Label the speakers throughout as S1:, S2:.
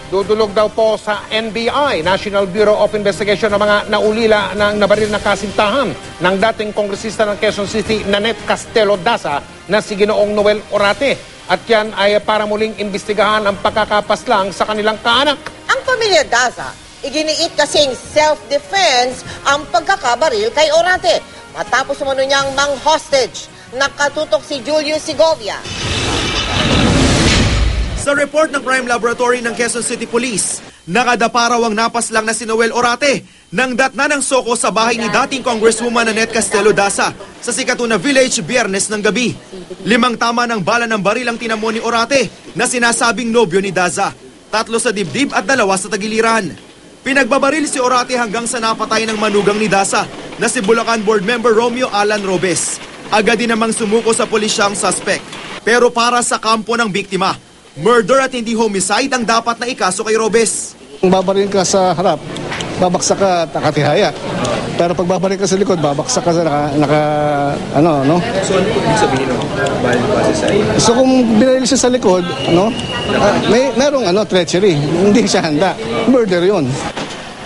S1: Dudulog daw po sa NBI, National Bureau of Investigation, ng mga naulila ng nabaril na kasintahan ng dating kongresista ng Quezon City, Nanette Castelo Daza, na si Ginoong Noel Orate. At yan ay para muling imbestigahan ang pagkakapaslang sa kanilang kaanak.
S2: Ang pamilya Daza, iginiit kasing self-defense ang pagkakabaril kay Orate. Matapos umano niyang mang-hostage, nakatutok si Julius Segovia.
S3: Sa report ng Crime Laboratory ng Quezon City Police, nakadapa raw ang napaslang na si Noel Orate nang datna ng soko sa bahay ni dating Congresswoman Nanette Castelo Daza sa Sikatuna Village Biyernes ng gabi. 5 tama ng bala ng baril ang tinamo ni Orate na sinasabing nobyo ni Daza, 3 sa dibdib at 2 sa tagiliran. Pinagbabaril si Orate hanggang sa napatay ng manugang ni Daza na si Bulacan Board Member Romeo Alan Robes. Agad din namang sumuko sa pulisya ang suspect. Pero para sa kampo ng biktima, murder at hindi homicide ang dapat na ikaso kay Robes.
S4: Kung babaril ka sa harap, babaksak ka nakatihaya. Pero pag babaril ka sa likod, babaksak ka sa ano?
S5: So ano po ibig sabihin ng base sa iyo?
S4: So kung binaril siya sa likod, merong treachery. Hindi siya handa. Murder yun.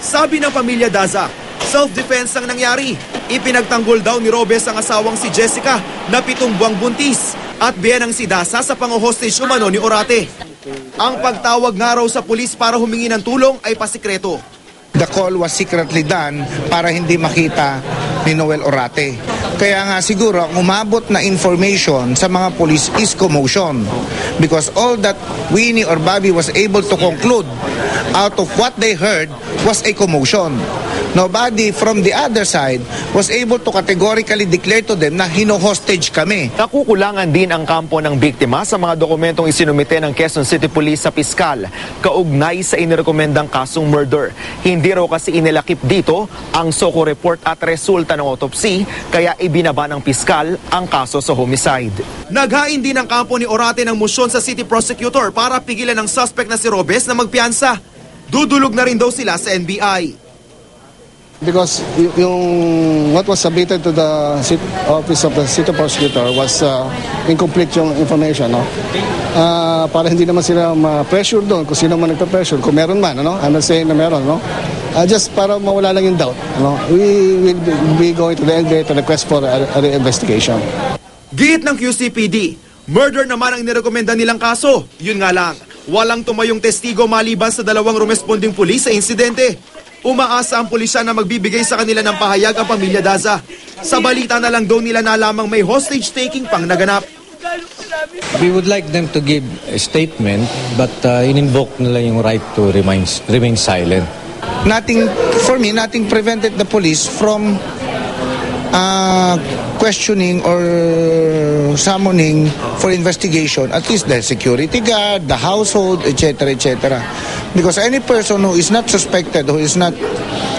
S3: Sabi ng pamilya Daza, self-defense ang nangyari. Ipinagtanggol daw ni Robes ang asawang si Jessica na 7 buwang buntis at biyanang si Daza sa pang-hostage umano ni Orate. Ang pagtawag nga raw sa pulis para humingi ng tulong ay pasikreto.
S6: The call was secretly done para hindi makita ni Noel Orate. Kaya nga siguro ang umabot na information sa mga pulis is commotion. Because all that Winnie or Bobby was able to conclude out of what they heard was a commotion. Nobody from the other side was able to categorically declare to them na hino-hostage kami.
S7: Nakukulangan din ang kampo ng biktima sa mga dokumentong isinumite ng Quezon City Police sa piskal kaugnay sa inirekomendang kasong murder. Hindi raw kasi inilakip dito ang SOCO report at resulta ng autopsy, kaya ibinaba ng piskal ang kaso sa homicide.
S3: Naghain din ang kampo ni Orate ng motion sa city prosecutor para pigilan ang suspect na si Robes na magpiyansa. Dudulog na rin daw sila sa NBI.
S4: Because yung what was submitted to the office of the city prosecutor was incomplete yung information, no? Para hindi naman sila ma-pressure doon kung sino man nagpa-pressure, kung meron man, ano? I'm not saying na meron, no? Just para mawala lang yung doubt, no? We will be going to the NBI to request for a investigation.
S3: Giit ng QCPD, murder naman ang nirekomenda nilang kaso. Yun nga lang, walang tumayong testigo maliban sa 2 rumesponding pulis sa insidente. Umaasa ang pulisya na magbibigay sa kanila ng pahayag ang pamilya Daza. Sa balita na lang daw nila nalamang may hostage-taking pang naganap.
S8: We would like them to give a statement but in-invoke nila yung right to remain silent.
S6: Nothing prevented the police from questioning or summoning for investigation at least the security guard, the household, etc., etc. Because any person who is not suspected, who is not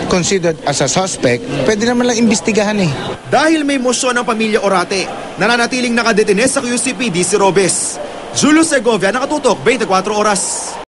S6: considered as a suspect, pwede naman lang imbestigahan eh.
S3: Dahil may mosyon ng pamilya Orate, nananatiling nakadetine sa QCPD si Robes. Julius Segovia, nakatutok, 24 oras.